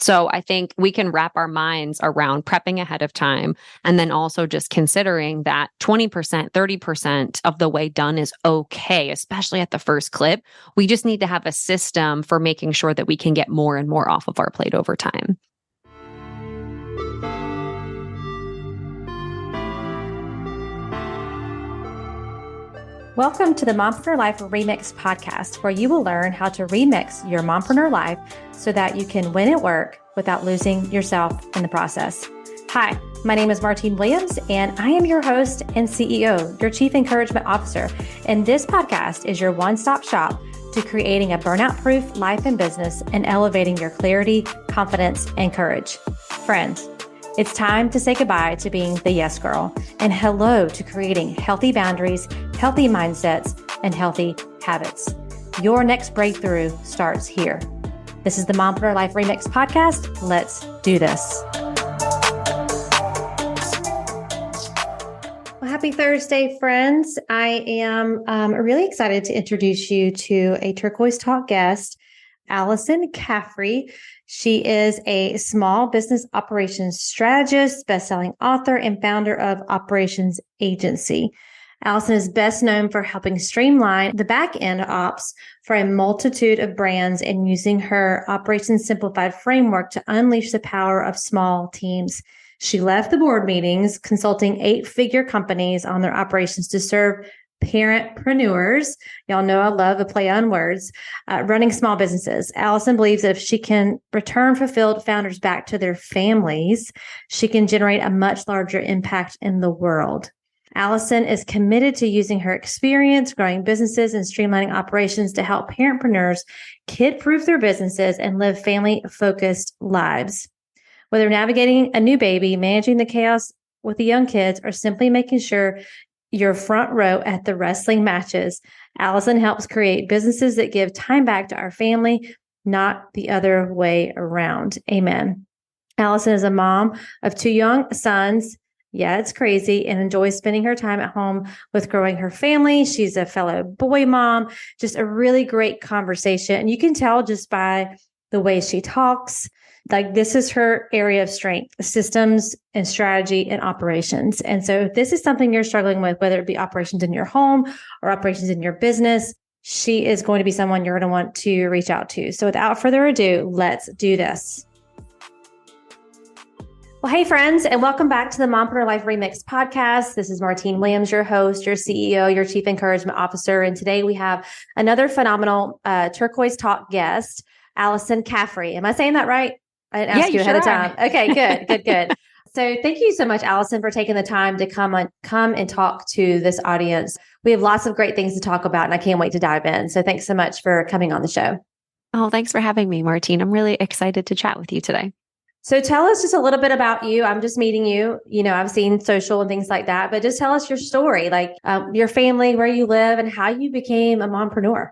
So I think we can wrap our minds around prepping ahead of time and then also just considering that 20%, 30% of the way done is okay, especially at the first clip. We just need to have a system for making sure that we can get more and more off of our plate over time. Welcome to the Mompreneur Life Remix podcast, where you will learn how to remix your mompreneur life so that you can win at work without losing yourself in the process. Hi, my name is Martine Williams, and I am your host and CEO, your Chief Encouragement Officer. And this podcast is your one-stop shop to creating a burnout-proof life and business and elevating your clarity, confidence, and courage. Friends, it's time to say goodbye to being the yes girl and hello to creating healthy boundaries, healthy mindsets, and healthy habits. Your next breakthrough starts here. This is the Mompreneur Life Remix podcast. Let's do this. Well, happy Thursday, friends. I am really excited to introduce you to a Turquoise Talk guest, Alyson Caffrey. She is a small business operations strategist, bestselling author, and founder of Operations Agency. Alyson is best known for helping streamline the back-end ops for a multitude of brands and using her Operations Simplified framework to unleash the power of small teams. She left the board meetings consulting 8-figure companies on their operations to serve parentpreneurs. Y'all know I love a play on words, running small businesses. Alyson believes that if she can return fulfilled founders back to their families, she can generate a much larger impact in the world. Alyson is committed to using her experience growing businesses and streamlining operations to help parentpreneurs kid-proof their businesses and live family-focused lives. Whether navigating a new baby, managing the chaos with the young kids, or simply making sure your front row at the wrestling matches, Alyson helps create businesses that give time back to our family, not the other way around. Amen. Alyson is a mom of 2 young sons. Yeah, it's crazy, and enjoys spending her time at home with growing her family. She's a fellow boy mom, just a really great conversation. And you can tell just by the way she talks, like this is her area of strength, systems and strategy and operations. And so if this is something you're struggling with, whether it be operations in your home or operations in your business, she is going to be someone you're going to want to reach out to. So without further ado, let's do this. Well, hey friends, and welcome back to the Mompreneur Life Remix podcast. This is Martine Williams, your host, your CEO, your Chief Encouragement Officer. And today we have another phenomenal Turquoise Talk guest, Alyson Caffrey. Am I saying that right? I didn't ask you ahead of time. Okay, good. So thank you so much, Alyson, for taking the time to come and talk to this audience. We have lots of great things to talk about, and I can't wait to dive in. So thanks so much for coming on the show. Oh, thanks for having me, Martine. I'm really excited to chat with you today. So tell us just a little bit about you. I'm just meeting you. You know, I've seen social and things like that, but just tell us your story, like your family, where you live, and how you became a mompreneur.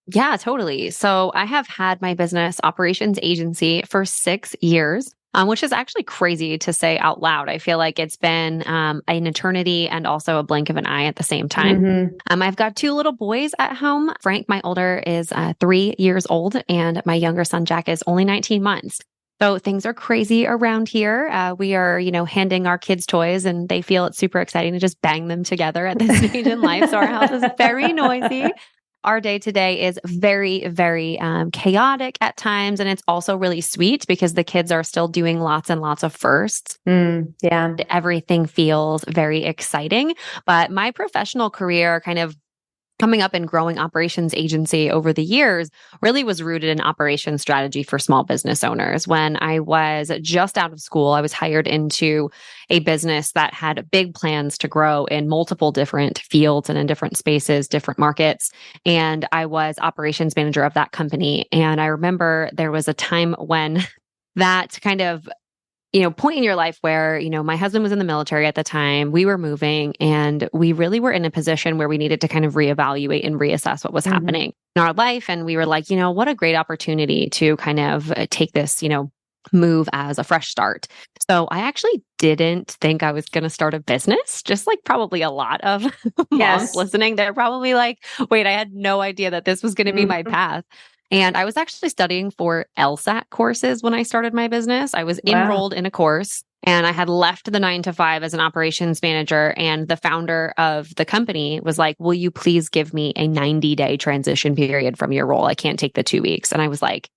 Yeah, totally. So I have had my business Operations Agency for 6 years, which is actually crazy to say out loud. I feel like it's been an eternity and also a blink of an eye at the same time. Mm-hmm. I've got 2 little boys at home. Frank, my older, is 3 years old, and my younger son, Jack, is only 19 months. So things are crazy around here. We are, handing our kids toys, and they feel it's super exciting to just bang them together at this stage in life. So our house is very noisy. Our day to day is very, very chaotic at times. And it's also really sweet because the kids are still doing lots and lots of firsts. Yeah. Everything feels very exciting. But my professional career kind of coming up and growing Operations Agency over the years really was rooted in operations strategy for small business owners. When I was just out of school, I was hired into a business that had big plans to grow in multiple different fields and in different spaces, different markets. And I was operations manager of that company. And I remember there was a time when that kind of point in your life where, my husband was in the military at the time, we were moving, and we really were in a position where we needed to kind of reevaluate and reassess what was happening in our life. And we were like, what a great opportunity to kind of take this, move as a fresh start. So I actually didn't think I was going to start a business, just like probably a lot of moms listening. They're probably like, wait, I had no idea that this was going to be my path. And I was actually studying for LSAT courses when I started my business. I was Wow. enrolled in a course and I had left the 9 to 5 as an operations manager. And the founder of the company was like, will you please give me a 90-day transition period from your role? I can't take the 2 weeks. And I was like,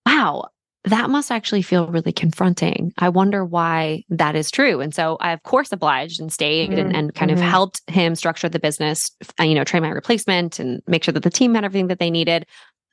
wow, that must actually feel really confronting. I wonder why that is true. And so I, of course, obliged and stayed and kind of Mm-hmm. helped him structure the business, train my replacement and make sure that the team had everything that they needed.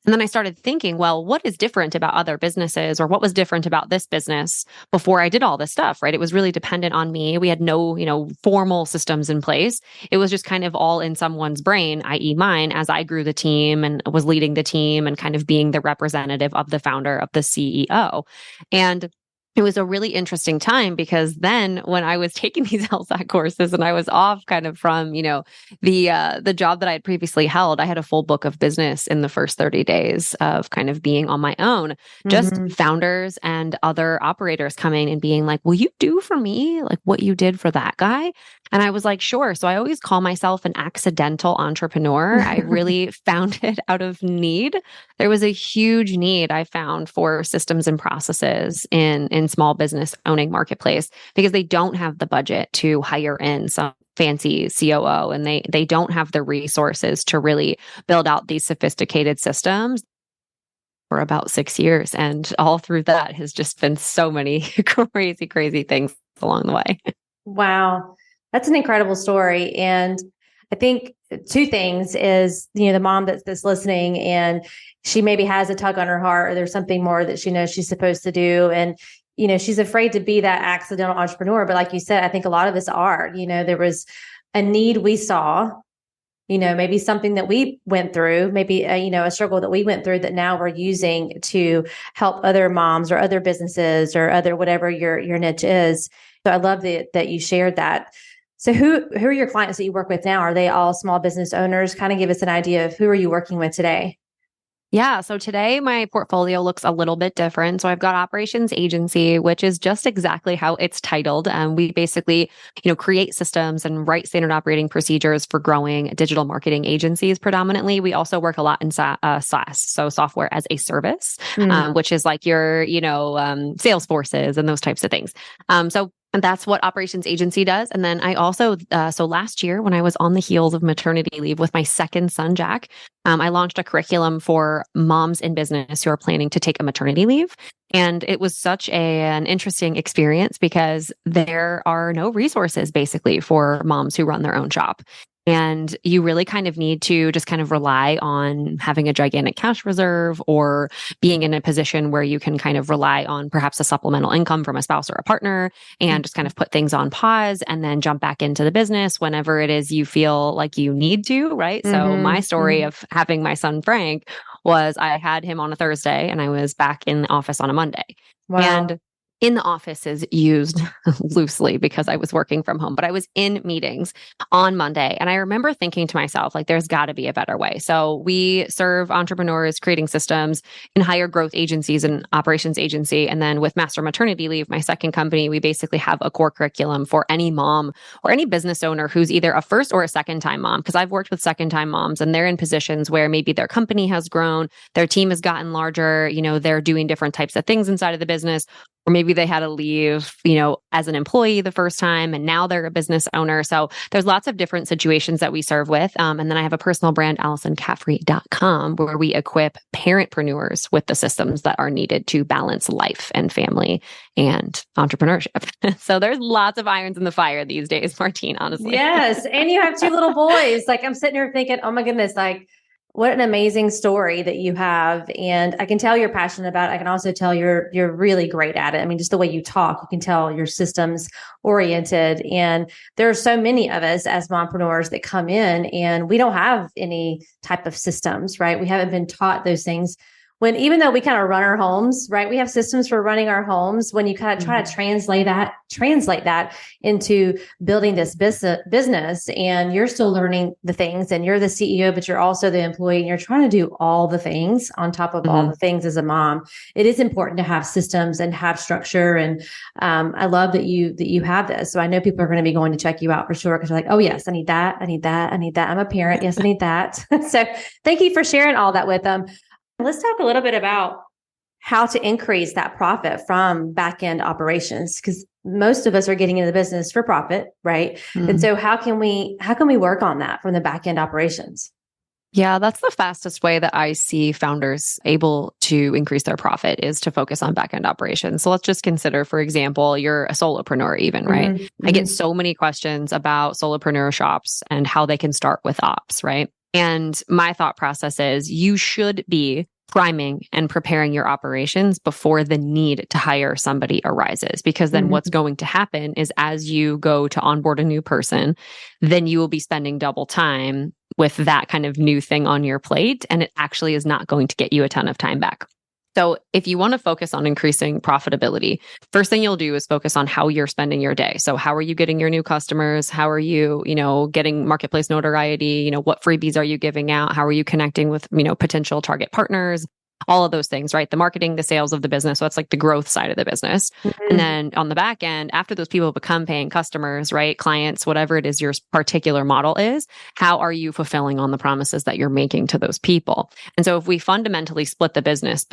And then I started thinking, well, what is different about other businesses or what was different about this business before I did all this stuff, right? It was really dependent on me. We had no, formal systems in place. It was just kind of all in someone's brain, i.e. mine, as I grew the team and was leading the team and kind of being the representative of the founder, of the CEO. And it was a really interesting time because then when I was taking these LSAT courses and I was off kind of from, the job that I had previously held, I had a full book of business in the first 30 days of kind of being on my own. Just Mm-hmm. founders and other operators coming and being like, will you do for me like what you did for that guy? And I was like, sure. So I always call myself an accidental entrepreneur. I really found it out of need. There was a huge need I found for systems and processes in small business owning marketplace because they don't have the budget to hire in some fancy COO and they don't have the resources to really build out these sophisticated systems for about 6 years. And all through that has just been so many crazy things along the way. Wow. That's an incredible story. And I think two things is, the mom that's listening and she maybe has a tug on her heart or there's something more that she knows she's supposed to do. And, she's afraid to be that accidental entrepreneur. But like you said, I think a lot of us are, there was a need we saw, maybe something that we went through, maybe, a struggle that we went through that now we're using to help other moms or other businesses or other, whatever your niche is. So I love that you shared that. So who are your clients that you work with now? Are they all small business owners? Kind of give us an idea of who are you working with today? Yeah. So today my portfolio looks a little bit different. So I've got operations agency, which is just exactly how it's titled. We basically, create systems and write standard operating procedures for growing digital marketing agencies predominantly. We also work a lot in SaaS, so software as a service, Mm. which is like your, sales forces and those types of things. And that's what operations agency does. And then I also, so last year when I was on the heels of maternity leave with my second son, Jack, I launched a curriculum for moms in business who are planning to take a maternity leave. And it was such an interesting experience because there are no resources basically for moms who run their own shop. And you really kind of need to just kind of rely on having a gigantic cash reserve or being in a position where you can kind of rely on perhaps a supplemental income from a spouse or a partner and just kind of put things on pause and then jump back into the business whenever it is you feel like you need to, right? So my Mm-hmm. story Mm-hmm. of having my son Frank was I had him on a Thursday and I was back in the office on a Monday. Wow. And in the office is used loosely because I was working from home, but I was in meetings on Monday. And I remember thinking to myself, like, there's got to be a better way. So we serve entrepreneurs creating systems in higher growth agencies and operations agency. And then with Master Maternity Leave, my second company, we basically have a core curriculum for any mom or any business owner who's either a first or a second time mom. Because I've worked with second time moms and they're in positions where maybe their company has grown, their team has gotten larger, they're doing different types of things inside of the business. Or maybe they had to leave, as an employee the first time and now they're a business owner. So there's lots of different situations that we serve with. And then I have a personal brand, AlysonCaffrey.com, where we equip parentpreneurs with the systems that are needed to balance life and family and entrepreneurship. So there's lots of irons in the fire these days, Martine, honestly. Yes. And you have two little boys. Like I'm sitting here thinking, oh my goodness, like what an amazing story that you have. And I can tell you're passionate about it. I can also tell you're really great at it. I mean, just the way you talk, you can tell you're systems oriented. And there are so many of us as mompreneurs that come in and we don't have any type of systems, right? We haven't been taught those things. When even though we kind of run our homes, right? We have systems for running our homes. When you kind of try to translate that into building this business and you're still learning the things and you're the CEO, but you're also the employee and you're trying to do all the things on top of all the things as a mom. It is important to have systems and have structure. And I love that you have this. So I know people are going to be going to check you out for sure because they're like, oh yes, I need that. I need that. I need that. I'm a parent. Yes, I need that. So thank you for sharing all that with them. Let's talk a little bit about how to increase that profit from back-end operations, because most of us are getting into the business for profit, right? And so how can we work on that from the back-end operations? Yeah, that's the fastest way that I see founders able to increase their profit is to focus on back-end operations. So let's just consider, for example, you're a solopreneur even, right? I get so many questions about solopreneur shops and how they can start with ops, right? And my thought process is you should be priming and preparing your operations before the need to hire somebody arises. Because then what's going to happen is as you go to onboard a new person, then you will be spending double time with that kind of new thing on your plate. And it actually is not going to get you a ton of time back. So if you want to focus on increasing profitability, first thing you'll do is focus on how you're spending your day. So how are you getting your new customers? How are you, getting marketplace notoriety? What freebies are you giving out? How are you connecting with, potential target partners? All of those things, right? The marketing, the sales of the business. So that's like the growth side of the business. And then on the back end, after those people become paying customers, right? Clients, whatever it is your particular model is, how are you fulfilling on the promises that you're making to those people? And so if we fundamentally split the business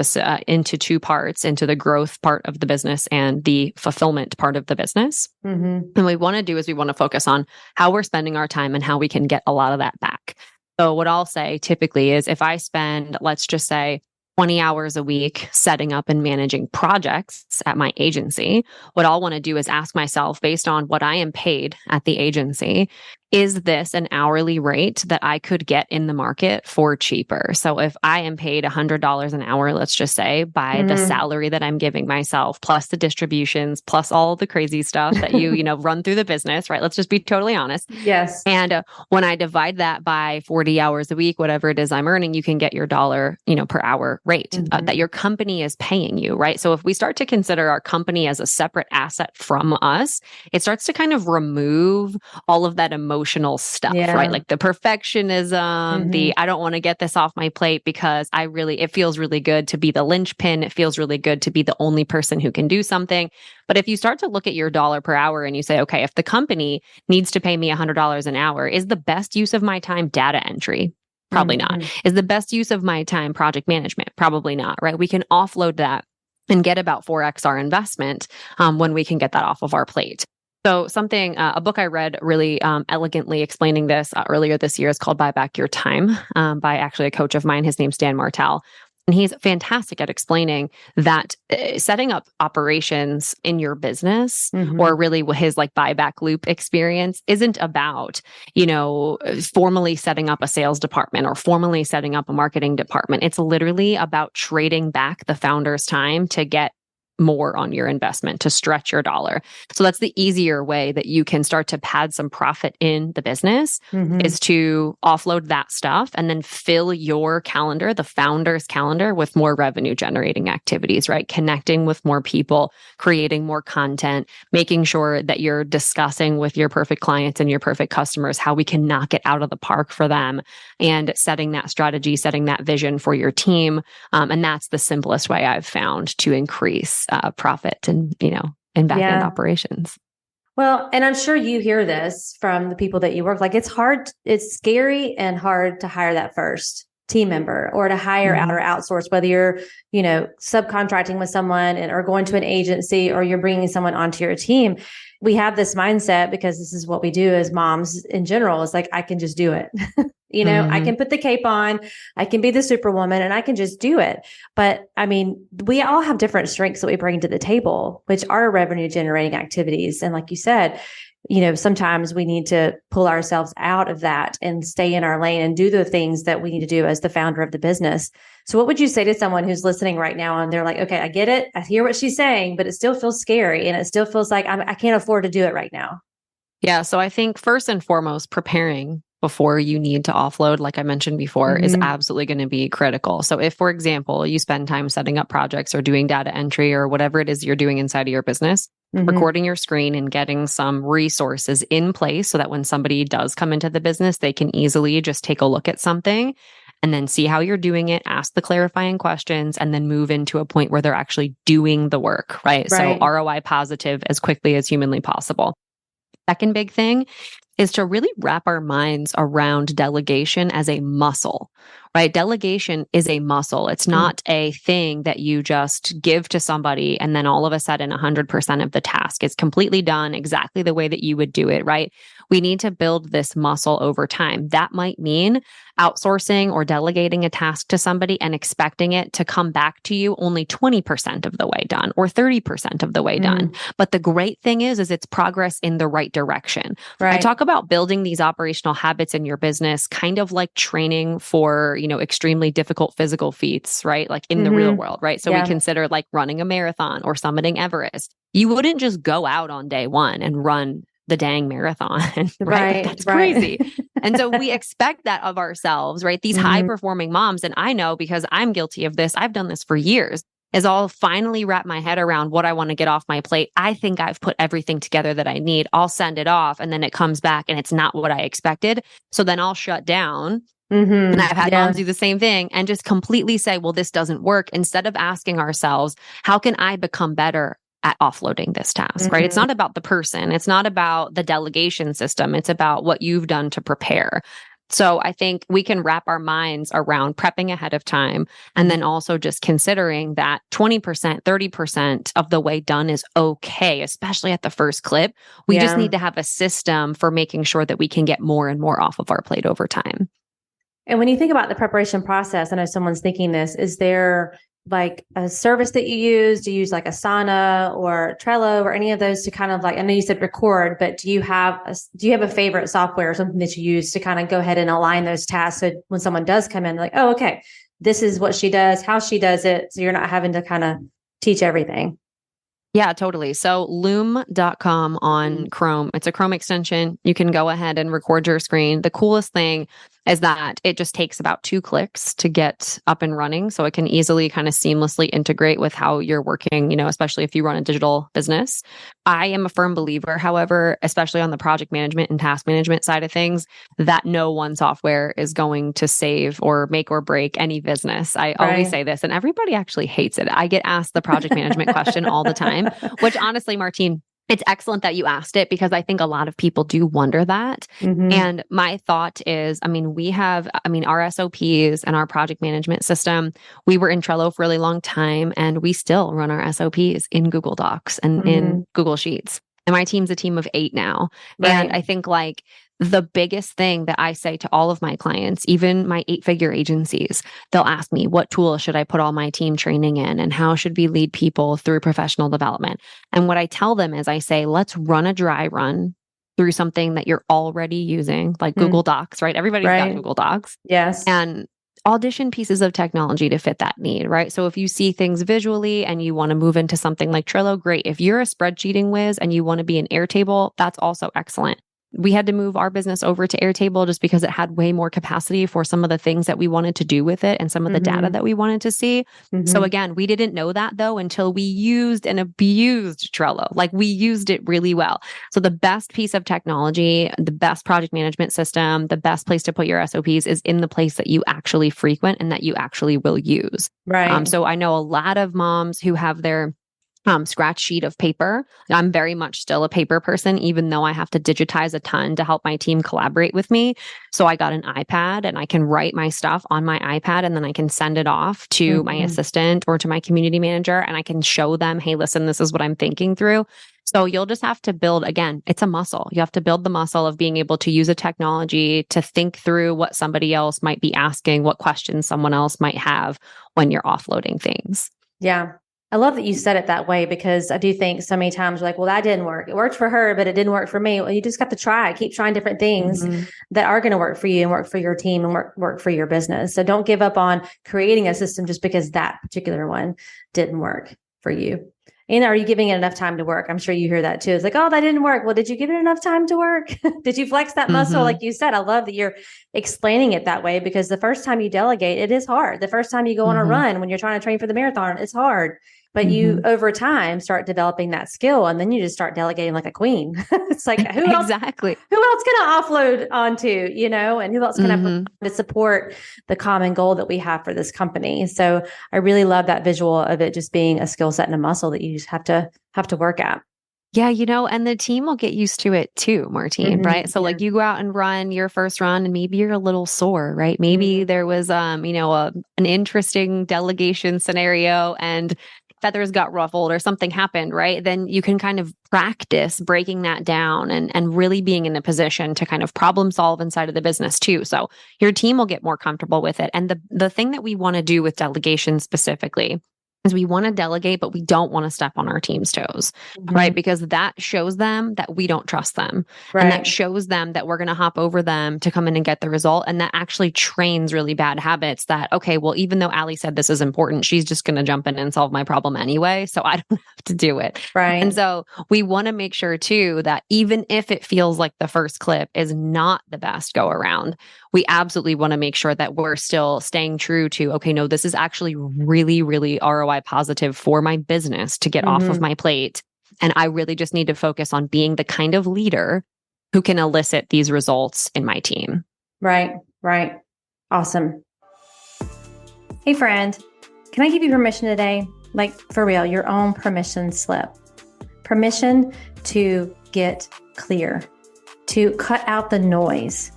into two parts, into the growth part of the business and the fulfillment part of the business, and what we want to do is we want to focus on how we're spending our time and how we can get a lot of that back. So what I'll say typically is if I spend, let's just say, 20 hours a week setting up and managing projects at my agency, what I'll want to do is ask myself, based on what I am paid at the agency, is this an hourly rate that I could get in the market for cheaper? So if I am paid $100 an hour, let's just say, by the salary that I'm giving myself, plus the distributions, plus all the crazy stuff that you run through the business, right? Let's just be totally honest. Yes. And when I divide that by 40 hours a week, whatever it is I'm earning, you can get your dollar, per hour rate that your company is paying you, right? So if we start to consider our company as a separate asset from us, it starts to kind of remove all of that emotional stuff, right? Like the perfectionism, the I don't want to get this off my plate because it feels really good to be the linchpin. It feels really good to be the only person who can do something. But if you start to look at your dollar per hour and you say, okay, if the company needs to pay me $100 an hour, is the best use of my time data entry? Probably not. Is the best use of my time project management? Probably not, right? We can offload that and get about 4x our investment when we can get that off of our plate. So a book I read really elegantly explaining this earlier this year is called Buy Back Your Time by actually a coach of mine. His name's Dan Martell. And he's fantastic at explaining that setting up operations in your business or really his buyback loop experience isn't about, formally setting up a sales department or formally setting up a marketing department. It's literally about trading back the founder's time to get more on your investment, to stretch your dollar. So that's the easier way that you can start to pad some profit in the business is to offload that stuff and then fill your calendar, the founder's calendar, with more revenue generating activities, right? Connecting with more people, creating more content, making sure that you're discussing with your perfect clients and your perfect customers how we can knock it out of the park for them, and setting that strategy, setting that vision for your team. And that's the simplest way I've found to increase profit and, in back-end operations. Well, and I'm sure you hear this from the people that you work. It's scary and hard to hire that first team member or to hire out or outsource, whether you're, subcontracting with someone or going to an agency or you're bringing someone onto your team. We have this mindset because this is what we do as moms in general. It's like, I can just do it. I can put the cape on, I can be the superwoman and I can just do it. But we all have different strengths that we bring to the table, which are revenue generating activities. And like you said, sometimes we need to pull ourselves out of that and stay in our lane and do the things that we need to do as the founder of the business. So what would you say to someone who's listening right now and they're like, okay, I get it. I hear what she's saying, but it still feels scary and it still feels like I can't afford to do it right now. Yeah. So I think first and foremost, preparing before you need to offload, like I mentioned before, is absolutely going to be critical. So if, for example, you spend time setting up projects or doing data entry or whatever it is you're doing inside of your business, recording your screen and getting some resources in place so that when somebody does come into the business, they can easily just take a look at something and then see how you're doing it, ask the clarifying questions, and then move into a point where they're actually doing the work, right? So ROI positive as quickly as humanly possible. Second big thing is to really wrap our minds around delegation as a muscle, right? Delegation is a muscle. It's not a thing that you just give to somebody and then all of a sudden 100% of the task is completely done exactly the way that you would do it, right? We need to build this muscle over time. That might mean outsourcing or delegating a task to somebody and expecting it to come back to you only 20% of the way done or 30% of the way done. But the great thing is it's progress in the right direction. Right. I talk about building these operational habits in your business, kind of like training for, extremely difficult physical feats, right? Like in the real world, right? So we consider like running a marathon or summiting Everest. You wouldn't just go out on day one and run the dang marathon, right? Like, that's crazy. And so we expect that of ourselves, right? These high performing moms, and I know because I'm guilty of this, I've done this for years, is I'll finally wrap my head around what I want to get off my plate. I think I've put everything together that I need. I'll send it off and then it comes back and it's not what I expected. So then I'll shut down. And I've had moms do the same thing and just completely say, well, this doesn't work. Instead of asking ourselves, how can I become better at offloading this task, right? It's not about the person. It's not about the delegation system. It's about what you've done to prepare. So I think we can wrap our minds around prepping ahead of time and then also just considering that 20%, 30% of the way done is okay, especially at the first clip. We just need to have a system for making sure that we can get more and more off of our plate over time. And when you think about the preparation process, I know someone's thinking this, is there like a service that you use? Do you use like Asana or Trello or any of those to kind of like, I know you said record, but do you have a favorite software or something that you use to kind of go ahead and align those tasks? So when someone does come in, like, oh, okay, this is what she does, how she does it. So you're not having to kind of teach everything. Yeah, totally. So loom.com on Chrome, it's a Chrome extension. You can go ahead and record your screen. The coolest thing is that it just takes about 2 clicks to get up and running. So it can easily kind of seamlessly integrate with how you're working, especially if you run a digital business. I am a firm believer, however, especially on the project management and task management side of things, that no one software is going to save or make or break any business. I always say this, and everybody actually hates it. I get asked the project management question all the time, which honestly, Martine, it's excellent that you asked it because I think a lot of people do wonder that. And my thought is, we have our SOPs and our project management system. We were in Trello for a really long time and we still run our SOPs in Google Docs and in Google Sheets. And my team's a team of 8 now. And I think like the biggest thing that I say to all of my clients, even my 8-figure agencies, they'll ask me, what tool should I put all my team training in? And how should we lead people through professional development? And what I tell them is I say, let's run a dry run through something that you're already using, like Google Docs, right? Everybody's got Google Docs. Yes. And audition pieces of technology to fit that need, right? So if you see things visually and you want to move into something like Trello, great. If you're a spreadsheeting whiz and you want to be an Airtable, that's also excellent. We had to move our business over to Airtable just because it had way more capacity for some of the things that we wanted to do with it and some of the data that we wanted to see. So again, we didn't know that though until we used and abused Trello. Like we used it really well. So the best piece of technology, the best project management system, the best place to put your SOPs is in the place that you actually frequent and that you actually will use. Right. So I know a lot of moms who have their scratch sheet of paper. I'm very much still a paper person, even though I have to digitize a ton to help my team collaborate with me. So I got an iPad and I can write my stuff on my iPad and then I can send it off to my assistant or to my community manager and I can show them, hey, listen, this is what I'm thinking through. So you'll just have to build, again, it's a muscle. You have to build the muscle of being able to use a technology to think through what somebody else might be asking, what questions someone else might have when you're offloading things. Yeah. I love that you said it that way because I do think so many times we're like, well, that didn't work. It worked for her, but it didn't work for me. Well, you just got to try, keep trying different things that are going to work for you and work for your team and work for your business. So don't give up on creating a system just because that particular one didn't work for you. And are you giving it enough time to work? I'm sure you hear that too. It's like, oh, that didn't work. Well, did you give it enough time to work? Did you flex that muscle? Like you said, I love that you're explaining it that way because the first time you delegate, it is hard. The first time you go on a run when you're trying to train for the marathon, it's hard. But you, over time, start developing that skill and then you just start delegating like a queen. It's like, who else can I offload onto, and who else can I to support the common goal that we have for this company? So I really love that visual of it just being a skill set and a muscle that you just have to work at. Yeah, and the team will get used to it too, Martine, right? So Yeah. like you go out and run your first run and maybe you're a little sore, right? Maybe Mhm. there was an interesting delegation scenario and feathers got ruffled or something happened, right? Then you can kind of practice breaking that down and really being in a position to kind of problem solve inside of the business too. So your team will get more comfortable with it. And the thing that we want to do with delegation specifically is we want to delegate, but we don't want to step on our team's toes, right? Mhm. Because that shows them that we don't trust them. And that Right. shows them that we're going to hop over them to come in and get the result. And that actually trains really bad habits that, okay, well, even though Allie said this is important, she's just going to jump in and solve my problem anyway. So I don't have to do it. And Right. so we want to make sure too that even if it feels like the first clip is not the best go around, we absolutely want to make sure that we're still staying true to, okay, no, this is actually really, really ROI positive for my business to get off of Mhm. my plate. And I really just need to focus on being the kind of leader who can elicit these results in my team. Right. Right. Awesome. Hey, friend, can I give you permission today? Like for real, your own permission slip. Permission to get clear, to cut out the noise,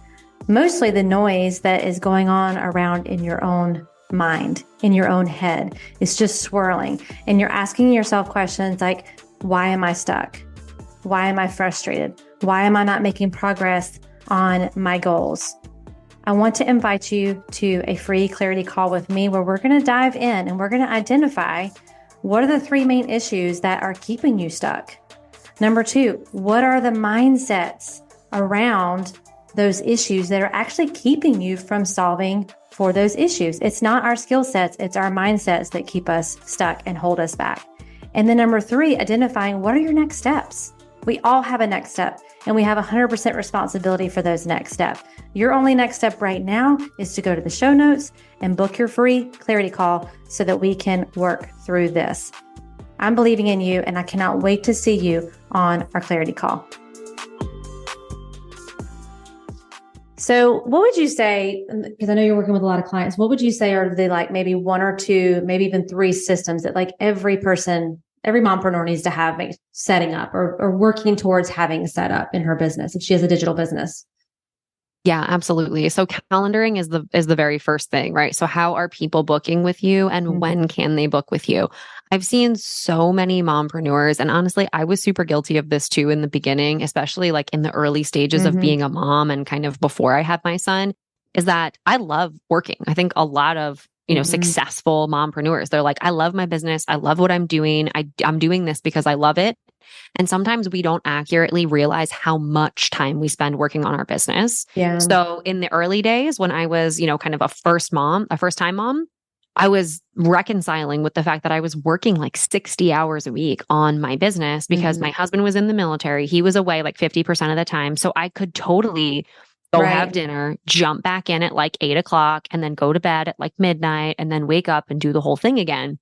mostly the noise that is going on around in your own mind, in your own head. It's just swirling. And you're asking yourself questions like, why am I stuck? Why am I frustrated? Why am I not making progress on my goals? I want to invite you to a free clarity call with me where we're going to dive in and we're going to identify what are the three main issues that are keeping you stuck. Number two, what are the mindsets around those issues that are actually keeping you from solving for those issues? It's not our skill sets, it's our mindsets that keep us stuck and hold us back. And then number three, identifying what are your next steps? We all have a next step and we have 100% responsibility for those next steps. Your only next step right now is to go to the show notes and book your free clarity call so that we can work through this. I'm believing in you and I cannot wait to see you on our clarity call. So what would you say, because I know you're working with a lot of clients, what would you say are the like maybe one or two, maybe even three systems that like every person, every mompreneur needs to have setting up or working towards having set up in her business if she has a digital business? Yeah, absolutely. So calendaring is the very first thing, right? So how are people booking with you and when can they book with you? I've seen so many mompreneurs, and honestly, I was super guilty of this too in the beginning, especially like in the early stages of being a mom and kind of before I had my son, is that I love working. I think a lot of successful mompreneurs, they're like, I love my business. I love what I'm doing. I'm doing this because I love it. And sometimes we don't accurately realize how much time we spend working on our business. Yeah. So in the early days when I was, kind of a first time mom, I was reconciling with the fact that I was working like 60 hours a week on my business because my husband was in the military. He was away like 50% of the time. So I could totally go have dinner, jump back in at like 8 o'clock and then go to bed at like midnight and then wake up and do the whole thing again.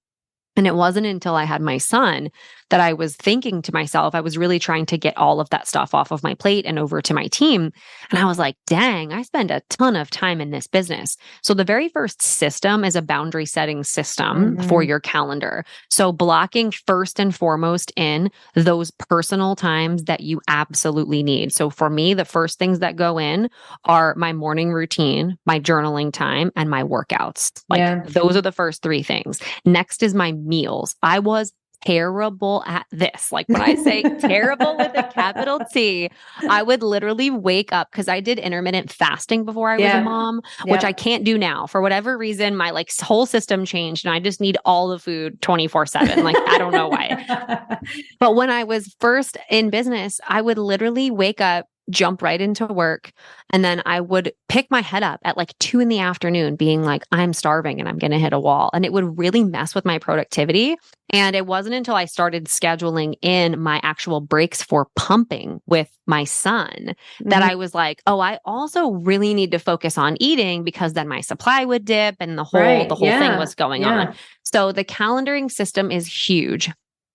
And it wasn't until I had my son that I was thinking to myself, I was really trying to get all of that stuff off of my plate and over to my team. And I was like, dang, I spend a ton of time in this business. So the very first system is a boundary setting system for your calendar. So blocking first and foremost in those personal times that you absolutely need. So for me, the first things that go in are my morning routine, my journaling time, and my workouts. Like those are the first three things. Next is my meals. I was terrible at this. Like when I say terrible with a capital T, I would literally wake up because I did intermittent fasting before I was a mom, which I can't do now. For whatever reason, my like whole system changed and I just need all the food 24/7. Like I don't know why. But when I was first in business, I would literally wake up, jump right into work. And then I would pick my head up at like 2 p.m, being like, I'm starving and I'm going to hit a wall. And it would really mess with my productivity. And it wasn't until I started scheduling in my actual breaks for pumping with my son that I was like, oh, I also really need to focus on eating because then my supply would dip and the whole thing was going on. So the calendaring system is huge.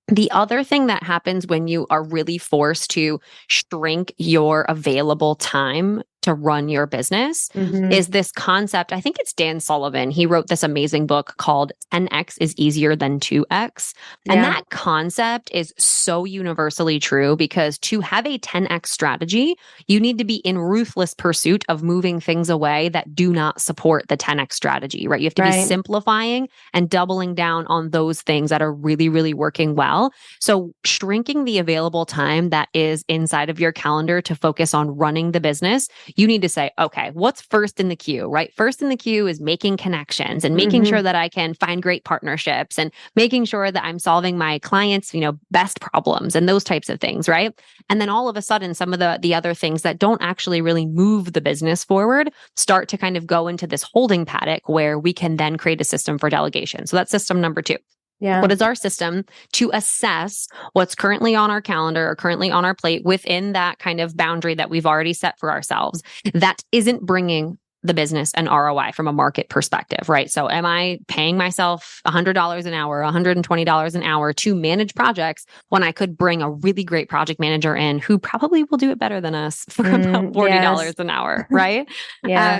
The other thing that happens when you are really forced to shrink your available time to run your business is this concept. I think it's Dan Sullivan. He wrote this amazing book called 10x is easier than 2x. And that concept is so universally true because to have a 10x strategy, you need to be in ruthless pursuit of moving things away that do not support the 10x strategy, right? You have to be simplifying and doubling down on those things that are really, really working well. So shrinking the available time that is inside of your calendar to focus on running the business, you need to say, okay, what's first in the queue, right? First in the queue is making connections and making sure that I can find great partnerships and making sure that I'm solving my clients, best problems and those types of things, right? And then all of a sudden, some of the other things that don't actually really move the business forward start to kind of go into this holding paddock where we can then create a system for delegation. So that's system number 2. Yeah. What is our system to assess what's currently on our calendar or currently on our plate within that kind of boundary that we've already set for ourselves that isn't bringing the business an ROI from a market perspective, right? So am I paying myself $100 an hour, $120 an hour to manage projects when I could bring a really great project manager in who probably will do it better than us for about $40 an hour, right?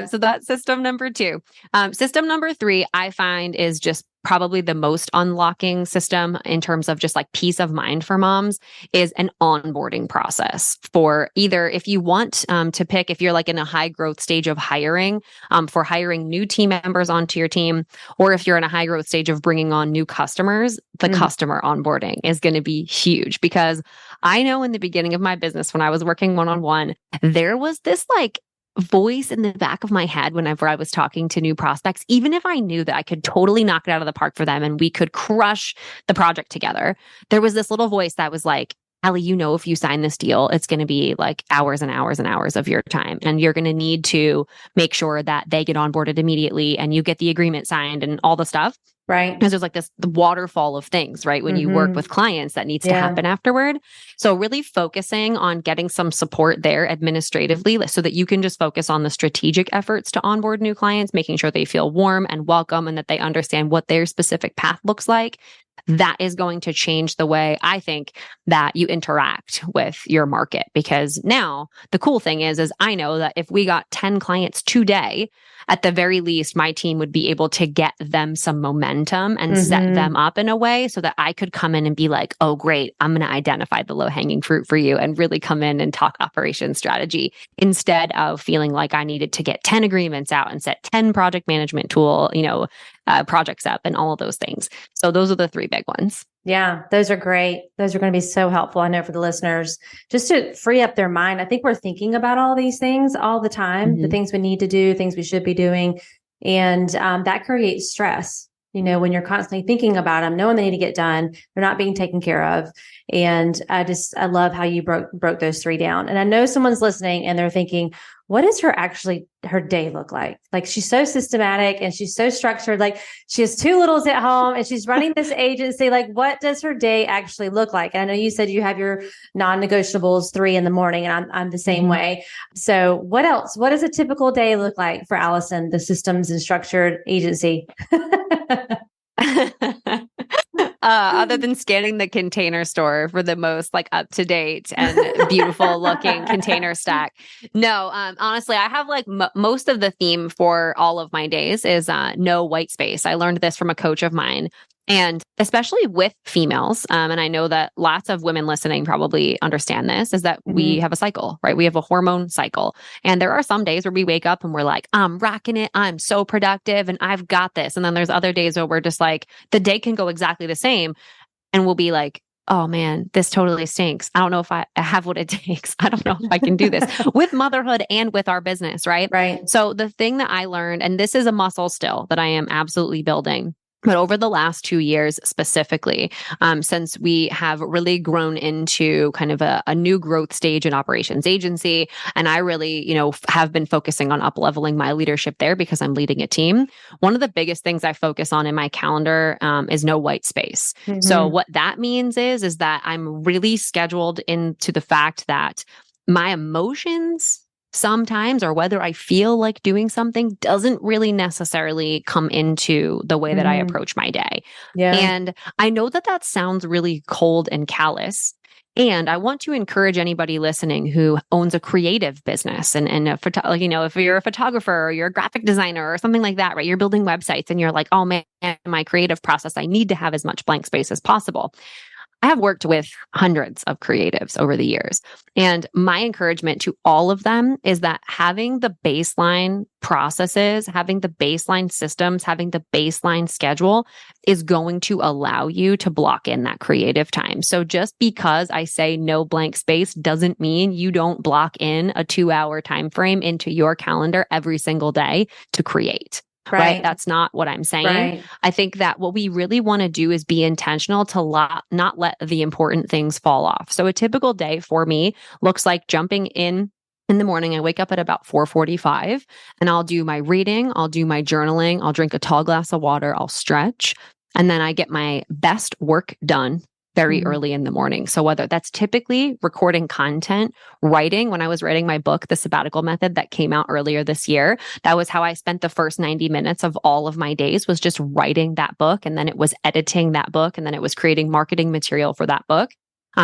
So that's system number 2. System number 3, I find is just probably the most unlocking system in terms of just like peace of mind for moms is an onboarding process for either if you want to pick, if you're like in a high growth stage of hiring, for hiring new team members onto your team, or if you're in a high growth stage of bringing on new customers, the customer onboarding is going to be huge because I know in the beginning of my business, when I was working one-on-one, there was this like voice in the back of my head whenever I was talking to new prospects, even if I knew that I could totally knock it out of the park for them and we could crush the project together, there was this little voice that was like, Allie, if you sign this deal, it's going to be like hours and hours and hours of your time. And you're going to need to make sure that they get onboarded immediately and you get the agreement signed and all the stuff. Right. Because there's like the waterfall of things, right? When you work with clients that needs to happen afterward. So really focusing on getting some support there administratively so that you can just focus on the strategic efforts to onboard new clients, making sure they feel warm and welcome and that they understand what their specific path looks like. That is going to change the way I think that you interact with your market. Because now the cool thing is I know that if we got 10 clients today, at the very least, my team would be able to get them some momentum and set them up in a way so that I could come in and be like, oh, great, I'm going to identify the low hanging fruit for you and really come in and talk operations strategy instead of feeling like I needed to get 10 agreements out and set 10 project management tool, projects up and all of those things. So those are the 3 big ones. Yeah, those are great. Those are going to be so helpful, I know, for the listeners, just to free up their mind. I think we're thinking about all these things all the time, the things we need to do, things we should be doing. And that creates stress, when you're constantly thinking about them, knowing they need to get done, they're not being taken care of. And I love how you broke those 3 down. And I know someone's listening and they're thinking, what does her day look like? Like she's so systematic and she's so structured. Like she has 2 littles at home and she's running this agency. Like what does her day actually look like? And I know you said you have your non-negotiables 3 in the morning and I'm the same way. So what else? What does a typical day look like for Alyson, the systems and structured agency? Other than scanning the Container Store for the most like up to date and beautiful looking container stack. No, honestly, I have like most of the theme for all of my days is no white space. I learned this from a coach of mine. And especially with females, and I know that lots of women listening probably understand this, is that we have a cycle, right? We have a hormone cycle. And there are some days where we wake up and we're like, I'm rocking it. I'm so productive and I've got this. And then there's other days where we're just like, the day can go exactly the same. And we'll be like, oh man, this totally stinks. I don't know if I have what it takes. I don't know if I can do this with motherhood and with our business, right? Right. So the thing that I learned, and this is a muscle still that I am absolutely building, but over the last 2 years specifically, since we have really grown into kind of a new growth stage in operations agency, and I really, have been focusing on up-leveling my leadership there because I'm leading a team. One of the biggest things I focus on in my calendar is no white space. So what that means is that I'm really scheduled into the fact that my emotions sometimes, or whether I feel like doing something, doesn't really necessarily come into the way that I approach my day. Yeah. And I know that sounds really cold and callous. And I want to encourage anybody listening who owns a creative business and if you're a photographer or you're a graphic designer or something like that, right? You're building websites and you're like, oh man, my creative process, I need to have as much blank space as possible. I have worked with hundreds of creatives over the years. And my encouragement to all of them is that having the baseline processes, having the baseline systems, having the baseline schedule is going to allow you to block in that creative time. So just because I say no blank space doesn't mean you don't block in a 2-hour time frame into your calendar every single day to create. Right. That's not what I'm saying. Right. I think that what we really want to do is be intentional to not let the important things fall off. So a typical day for me looks like jumping in the morning. I wake up at about 4:45 and I'll do my reading. I'll do my journaling. I'll drink a tall glass of water. I'll stretch. And then I get my best work done very early in the morning. So whether that's typically recording content, writing, when I was writing my book, The Sabbatical Method that came out earlier this year, that was how I spent the first 90 minutes of all of my days, was just writing that book. And then it was editing that book. And then it was creating marketing material for that book.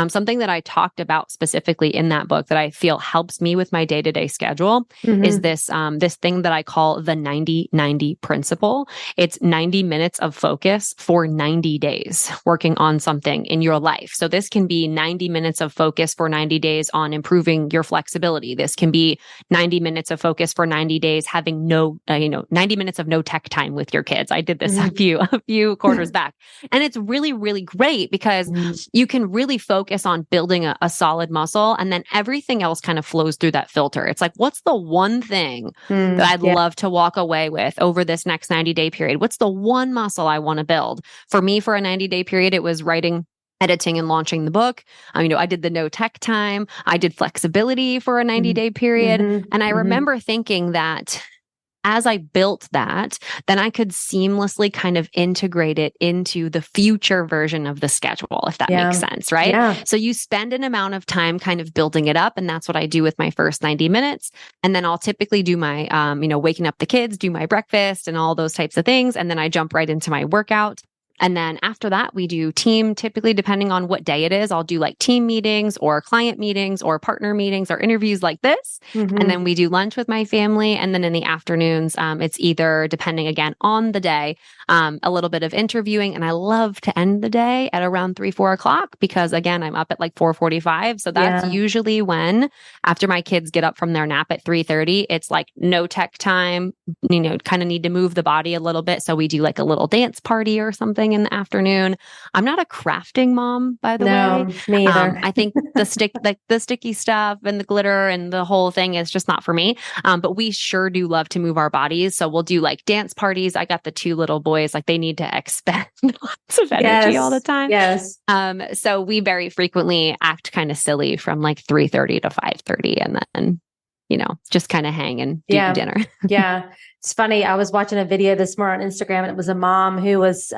Something that I talked about specifically in that book that I feel helps me with my day-to-day schedule is this thing that I call the 90-90 principle. It's 90 minutes of focus for 90 days working on something in your life. So this can be 90 minutes of focus for 90 days on improving your flexibility. This can be 90 minutes of focus for 90 days having 90 minutes of no tech time with your kids. I did this a few quarters back. And it's really, really great because you can really focus on building a solid muscle, and then everything else kind of flows through that filter. It's like, what's the one thing that I'd love to walk away with over this next 90-day period? What's the one muscle I want to build? For me, for a 90-day period, it was writing, editing, and launching the book. I did the no tech time. I did flexibility for a 90-day period. And I remember thinking that as I built that, then I could seamlessly kind of integrate it into the future version of the schedule, if that makes sense, right? Yeah. So you spend an amount of time kind of building it up. And that's what I do with my first 90 minutes. And then I'll typically do my, waking up the kids, do my breakfast and all those types of things. And then I jump right into my workout. And then after that, we do team, typically depending on what day it is, I'll do like team meetings or client meetings or partner meetings or interviews like this. And then we do lunch with my family. And then in the afternoons, it's either, depending again on the day, a little bit of interviewing. And I love to end the day at around 3-4 o'clock because again, I'm up at like 4:45. So that's usually when, after my kids get up from their nap at 3:30, it's like no tech time, kind of need to move the body a little bit. So we do like a little dance party or something in the afternoon. I'm not a crafting mom, by the way. Me either. I think the sticky stuff and the glitter and the whole thing is just not for me. But we sure do love to move our bodies. So we'll do like dance parties. I got the 2 little boys, like they need to expend lots of energy all the time. Yes. So we very frequently act kind of silly from like 3:30 to 5:30 and then just kind of hang and do dinner. Yeah. It's funny. I was watching a video this morning on Instagram, and it was a mom who was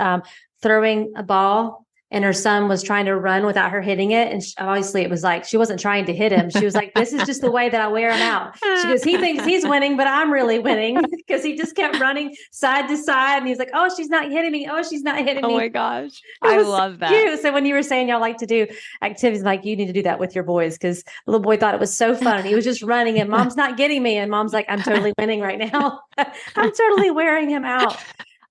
throwing a ball, and her son was trying to run without her hitting it. And obviously it was like, she wasn't trying to hit him. She was like, this is just the way that I wear him out. She goes, he thinks he's winning, but I'm really winning because he just kept running side to side. And he's like, oh, she's not hitting me. Oh, she's not hitting me. Oh my gosh. I love that. Cute. So when you were saying y'all like to do activities, like you need to do that with your boys, because the little boy thought it was so fun. And he was just running and mom's not getting me. And mom's like, I'm totally winning right now. I'm totally wearing him out.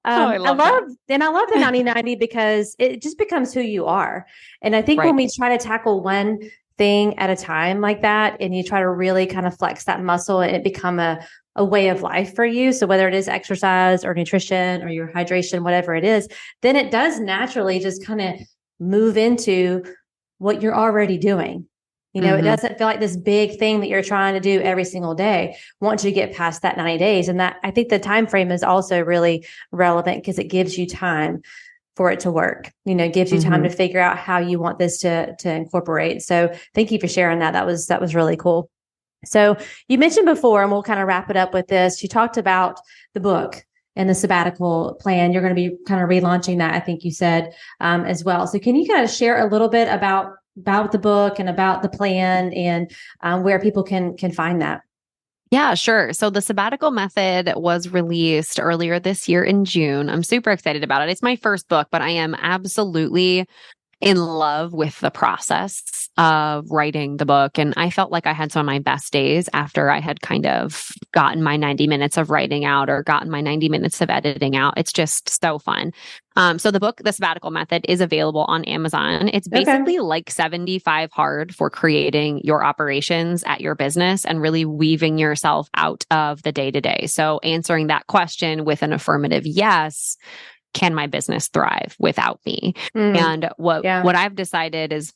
I love the 90-90 because it just becomes who you are. And I think when we try to tackle one thing at a time like that, and you try to really kind of flex that muscle, and it become a way of life for you. So whether it is exercise or nutrition or your hydration, whatever it is, then it does naturally just kind of move into what you're already doing. It doesn't feel like this big thing that you're trying to do every single day once you get past that 90 days. And that, I think the time frame is also really relevant because it gives you time for it to work. It gives you time to figure out how you want this to incorporate. So thank you for sharing that. That was really cool. So you mentioned before, and we'll kind of wrap it up with this, you talked about the book and the sabbatical plan. You're going to be kind of relaunching that, I think you said, as well. So can you kind of share a little bit about the book and about the plan and where people can find that? Yeah, sure. So the sabbatical method was released earlier this year in June. I'm super excited about it. It's my first book, but I am absolutely in love with the process of writing the book. And I felt like I had some of my best days after I had kind of gotten my 90 minutes of writing out or gotten my 90 minutes of editing out. It's just so fun. So the book, The Sabbatical Method, is available on Amazon. It's basically like 75 hard for creating your operations at your business and really weaving yourself out of the day to day. So answering that question with an affirmative yes, can my business thrive without me? And what I've decided is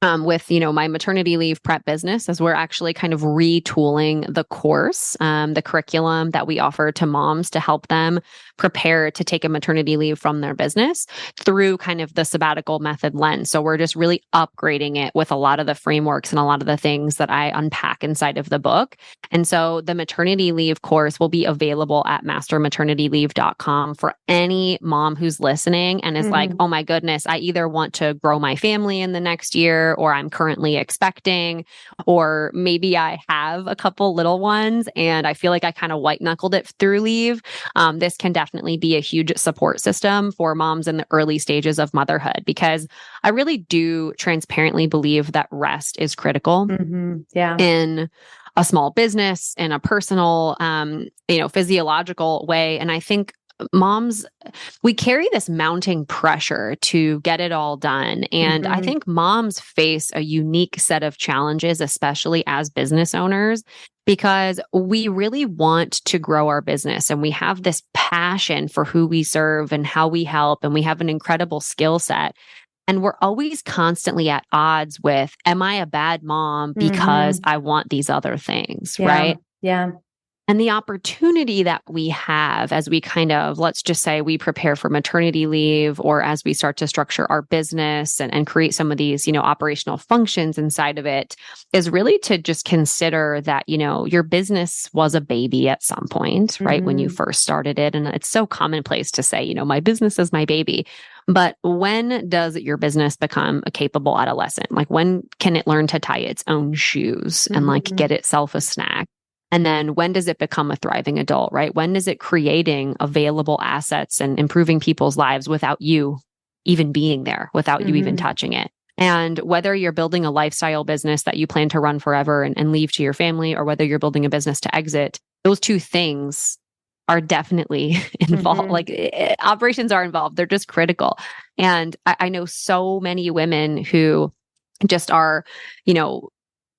with, my maternity leave prep business is we're actually kind of retooling the course, the curriculum that we offer to moms to help them prepare to take a maternity leave from their business through kind of the sabbatical method lens. So we're just really upgrading it with a lot of the frameworks and a lot of the things that I unpack inside of the book. And so the maternity leave course will be available at mastermaternityleave.com for any mom who's listening and is like, oh my goodness, I either want to grow my family in the next year, or I'm currently expecting, or maybe I have a couple little ones and I feel like I kind of white knuckled it through leave. This can definitely be a huge support system for moms in the early stages of motherhood, because I really do transparently believe that rest is critical in a small business, in a personal, physiological way. And I think moms, we carry this mounting pressure to get it all done. And I think moms face a unique set of challenges, especially as business owners, because we really want to grow our business and we have this passion for who we serve and how we help, and we have an incredible skill set. And we're always constantly at odds with, am I a bad mom because I want these other things, right? Yeah. And the opportunity that we have as we kind of, let's just say we prepare for maternity leave, or as we start to structure our business and create some of these, operational functions inside of it, is really to just consider that, your business was a baby at some point, right? When you first started it. And it's so commonplace to say, my business is my baby. But when does your business become a capable adolescent? Like, when can it learn to tie its own shoes and get itself a snack? And then when does it become a thriving adult, right? When is it creating available assets and improving people's lives without you even being there, without you even touching it? And whether you're building a lifestyle business that you plan to run forever and leave to your family, or whether you're building a business to exit, those two things are definitely involved. Operations are involved. They're just critical. And I know so many women who just are,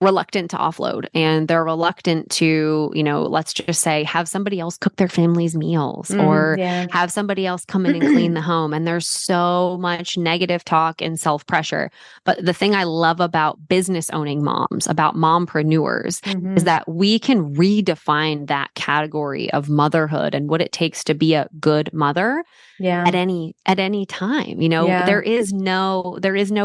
reluctant to offload, and they're reluctant to, let's just say, have somebody else cook their family's meals or have somebody else come in and clean the home. And there's so much negative talk and self-pressure. But the thing I love about business owning moms, about mompreneurs, is that we can redefine that category of motherhood and what it takes to be a good mother at any time. There is no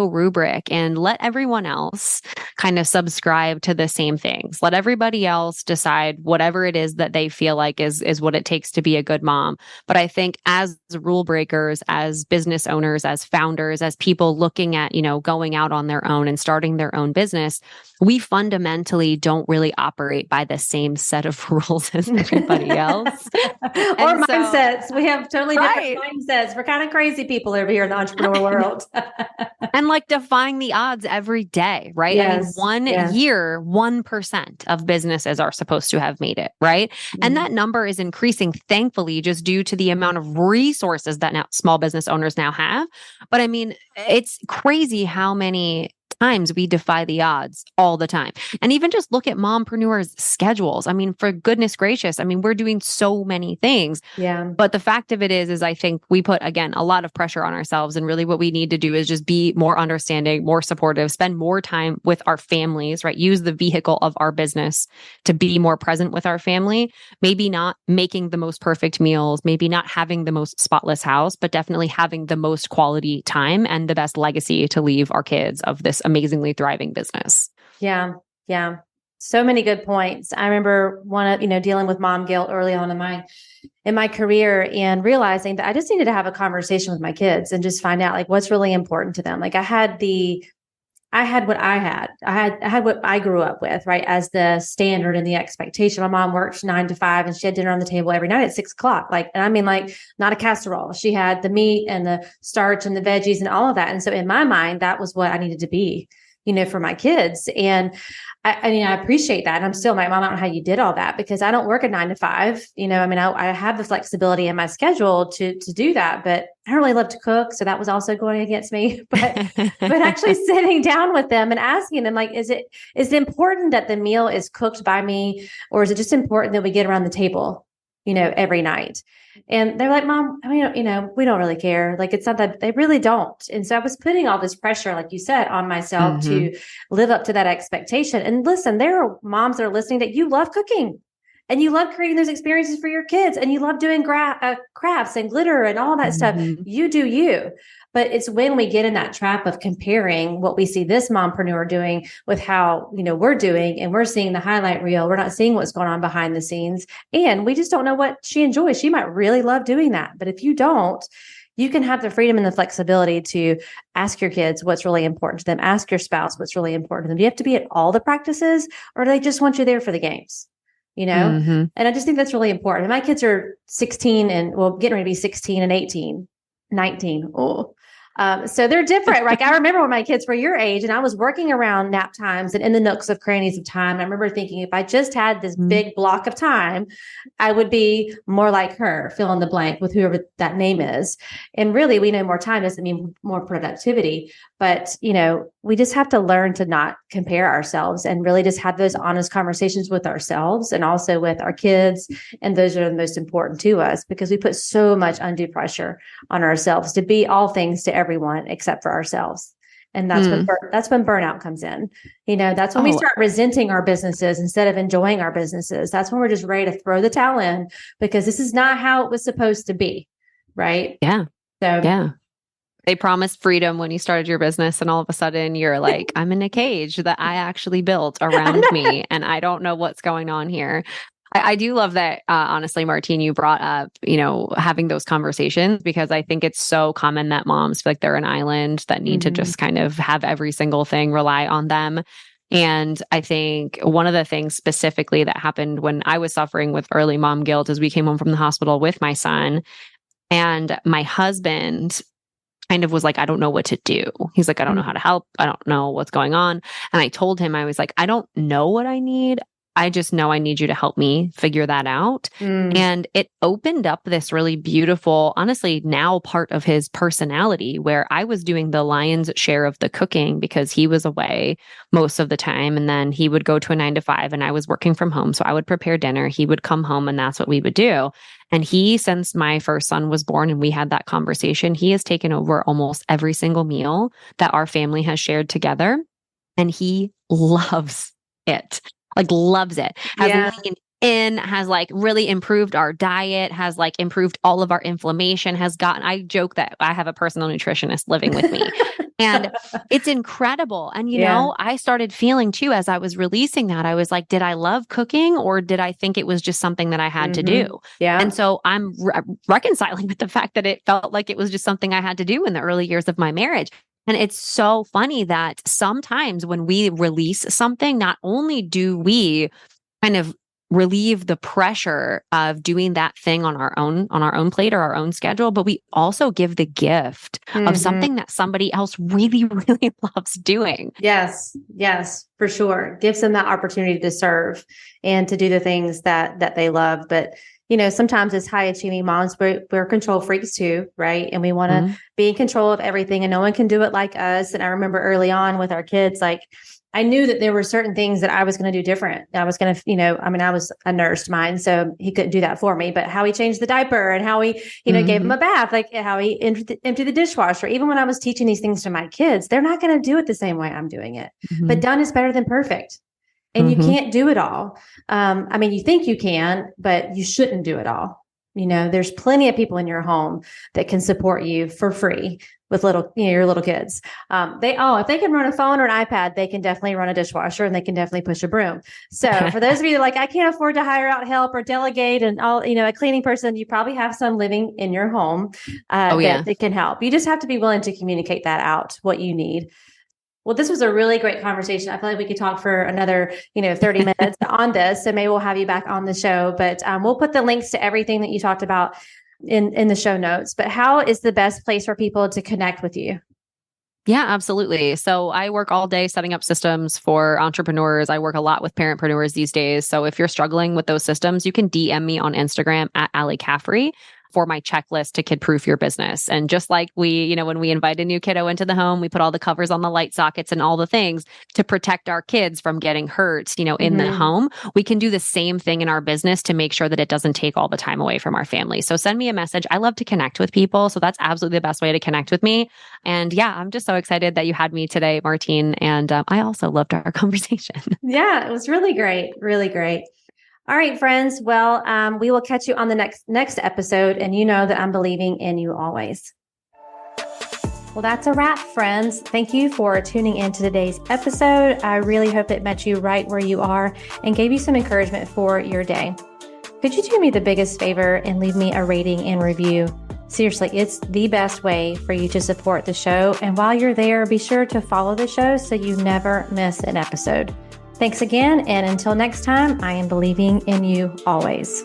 rubric, and let everyone else kind of subscribe to the same things. Let everybody else decide whatever it is that they feel like is what it takes to be a good mom. But I think as rule breakers, as business owners, as founders, as people looking at, going out on their own and starting their own business, we fundamentally don't really operate by the same set of rules as everybody else. Or mindsets. We have totally different mindsets. We're kind of crazy people over here in the entrepreneur world. And defying the odds every day, right? Yes. I mean, year, 1% of businesses are supposed to have made it, right? And that number is increasing, thankfully, just due to the amount of resources that now small business owners now have. But I mean, it's crazy how many times we defy the odds all the time. And even just look at mompreneurs' schedules. I mean, for goodness gracious, we're doing so many things. Yeah. But the fact of it is I think we put, again, a lot of pressure on ourselves. And really what we need to do is just be more understanding, more supportive, spend more time with our families, right? Use the vehicle of our business to be more present with our family. Maybe not making the most perfect meals, maybe not having the most spotless house, but definitely having the most quality time and the best legacy to leave our kids of this amazingly thriving business. Yeah. Yeah. So many good points. I remember dealing with mom guilt early on in my career, and realizing that I just needed to have a conversation with my kids and just find out what's really important to them. I had the I had what I had. I had what I grew up with, right? As the standard and the expectation. My mom worked 9 to 5 and she had dinner on the table every night at 6 o'clock. Like, and I mean, like not a casserole. She had the meat and the starch and the veggies and all of that. And so in my mind, that was what I needed to be, for my kids. And I mean, I appreciate that. And I'm still like, Mom, I don't know how you did all that because I don't work a 9 to 5. I mean, I have the flexibility in my schedule to do that, but I don't really love to cook. So that was also going against me, but actually sitting down with them and asking them, like, is it important that the meal is cooked by me, or is it just important that we get around the table, every night? And they're like, Mom, I mean, we don't really care. Like, it's not that they really don't. And so I was putting all this pressure, like you said, on myself to live up to that expectation. And listen, there are moms that are listening that you love cooking and you love creating those experiences for your kids and you love doing crafts and glitter and all that stuff. You do you. But it's when we get in that trap of comparing what we see this mompreneur doing with how, we're doing, and we're seeing the highlight reel. We're not seeing what's going on behind the scenes. And we just don't know what she enjoys. She might really love doing that. But if you don't, you can have the freedom and the flexibility to ask your kids what's really important to them. Ask your spouse what's really important to them. Do you have to be at all the practices, or do they just want you there for the games? And I just think that's really important. And my kids are 16 and getting ready to be 16 and 18, 19. Oh, so they're different. Like, I remember when my kids were your age and I was working around nap times and in the nooks of crannies of time. I remember thinking, if I just had this big block of time, I would be more like her, fill in the blank with whoever that name is. And really, we know more time doesn't mean more productivity, but we just have to learn to not compare ourselves and really just have those honest conversations with ourselves and also with our kids. And those are the most important to us because we put so much undue pressure on ourselves to be all things to everyone except for ourselves. And that's when burnout comes in. That's when we start resenting our businesses instead of enjoying our businesses. That's when we're just ready to throw the towel in because this is not how it was supposed to be. Right. Yeah. They promised freedom when you started your business, and all of a sudden you're like, I'm in a cage that I actually built around me and I don't know what's going on here. I do love that, honestly, Martine, you brought up, having those conversations, because I think it's so common that moms feel like they're an island that need to just kind of have every single thing rely on them. And I think one of the things specifically that happened when I was suffering with early mom guilt is we came home from the hospital with my son, and my husband kind of was like, I don't know what to do. He's like, I don't know how to help. I don't know what's going on. And I told him, I was like, I don't know what I need. I just know I need you to help me figure that out. And it opened up this really beautiful, honestly, now part of his personality, where I was doing the lion's share of the cooking because he was away most of the time. And then he would go to a 9 to 5 and I was working from home. So I would prepare dinner. He would come home and that's what we would do. And he, since my first son was born and we had that conversation, he has taken over almost every single meal that our family has shared together. And he loves it. Like, loves it, has leaned in, has like really improved our diet, has like improved all of our inflammation, I joke that I have a personal nutritionist living with me and it's incredible. And, I started feeling too, as I was releasing that, I was like, did I love cooking or did I think it was just something that I had to do? Yeah. And so I'm reconciling with the fact that it felt like it was just something I had to do in the early years of my marriage. And it's so funny that sometimes when we release something, not only do we kind of relieve the pressure of doing that thing on our own plate or our own schedule, but we also give the gift of something that somebody else really, really loves doing. Yes, for sure. Gives them that opportunity to serve and to do the things that they love. But sometimes as high achieving moms, we're control freaks too, right? And we want to be in control of everything and no one can do it like us. And I remember early on with our kids, like I knew that there were certain things that I was going to do different. I was going to, I was a nurse mine, so he couldn't do that for me, but how he changed the diaper and how he, gave him a bath, like how he emptied the dishwasher. Even when I was teaching these things to my kids, they're not going to do it the same way I'm doing it, but done is better than perfect. And you can't do it all. You think you can, but you shouldn't do it all. There's plenty of people in your home that can support you for free with your little kids. If they can run a phone or an iPad, they can definitely run a dishwasher and they can definitely push a broom. So for those of you like, I can't afford to hire out help or delegate and all, a cleaning person, you probably have some living in your home that can help. You just have to be willing to communicate that out, what you need. Well, this was a really great conversation. I feel like we could talk for another, 30 minutes on this. So maybe we'll have you back on the show, but we'll put the links to everything that you talked about in the show notes. But how is the best place for people to connect with you? Yeah, absolutely. So I work all day setting up systems for entrepreneurs. I work a lot with parentpreneurs these days. So if you're struggling with those systems, you can DM me on Instagram at Alyson Caffrey for my checklist to kid proof your business. And just like when we invite a new kiddo into the home, we put all the covers on the light sockets and all the things to protect our kids from getting hurt, in the home. We can do the same thing in our business to make sure that it doesn't take all the time away from our family. So send me a message. I love to connect with people. So that's absolutely the best way to connect with me. And yeah, I'm just so excited that you had me today, Martine. And I also loved our conversation. Yeah, it was really great. Really great. All right, friends. Well, we will catch you on the next episode. And you know that I'm believing in you always. Well, that's a wrap, friends. Thank you for tuning in to today's episode. I really hope it met you right where you are and gave you some encouragement for your day. Could you do me the biggest favor and leave me a rating and review? Seriously, it's the best way for you to support the show. And while you're there, be sure to follow the show so you never miss an episode. Thanks again. And until next time, I am believing in you always.